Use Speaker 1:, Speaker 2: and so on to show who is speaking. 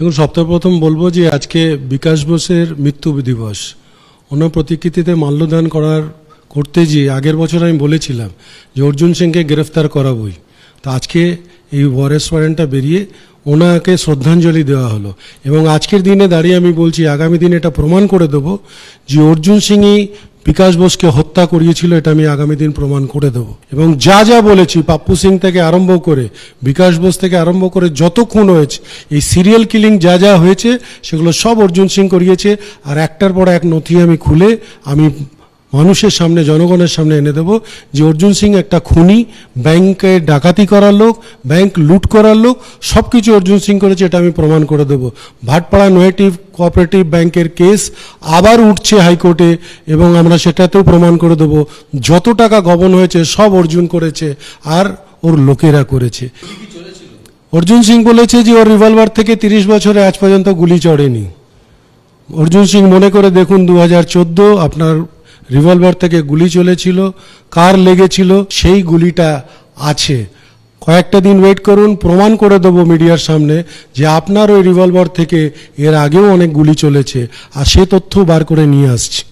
Speaker 1: দেখুন, সপ্তাহ প্রথম বলবো যে আজকে বিকাশ বোসের মৃত্যু দিবস। ওনার প্রতিকৃতিতে মাল্যদান করতে গিয়ে আগের বছর আমি বলেছিলাম যে অর্জুন সিংকে গ্রেফতার করাবই। তো আজকে এই ওয়ারেস্ট ওয়ারেন্টটা বেরিয়ে ওনাকে শ্রদ্ধাঞ্জলি দেওয়া হলো এবং আজকের দিনে দাঁড়িয়ে আমি বলছি আগামী দিনে এটা প্রমাণ করে দেবো যে অর্জুন সিংই বিকাশ বোসকে হত্যা করিয়েছিল, এটা আমি আগামী দিন প্রমাণ করে দেবো। এবং যা যা বলেছি, পাপ্পু সিং থেকে আরম্ভ করে বিকাশ বোস থেকে আরম্ভ করে যত খুন হয়েছে, এই সিরিয়াল কিলিং যা যা হয়েছে সেগুলো সব অর্জুন সিং করিয়েছে। আর একটার পর এক নথি আমি খুলে আমি মানুষের সামনে, জনগণের সামনে এনে দেবো যে অর্জুন সিং একটা খুনি, ব্যাংকে ডাকাতি করার লোক, ব্যাংক লুট করার লোক, সব কিছু অর্জুন সিং করেছে, এটা আমি প্রমাণ করে দেবো। ভাটপাড়া নোয়েটিভ কোঅপারেটিভ ব্যাংকের কেস আবার উঠছে হাইকোর্টে এবং আমরা সেটাতেও প্রমাণ করে দেবো যত টাকা গবন হয়েছে সব অর্জুন করেছে আর ওর লোকেরা করেছে। অর্জুন সিং বলেছে যে ওর রিভলভার থেকে 30 বছরে আজ পর্যন্ত গুলি চড়েনি। অর্জুন সিং মনে করে দেখুন 2014 আপনার রিভলভার থেকে গুলি চলেছিল, কার লেগেছিল সেই গুলিটা আছে। কয়েকটা দিন ওয়েট করুন, প্রমাণ করে দেবো মিডিয়ার সামনে যে আপনার ওই রিভলভার থেকে এর আগেও অনেক গুলি চলেছে, আর সে তথ্য বার করে নিয়ে আসছে।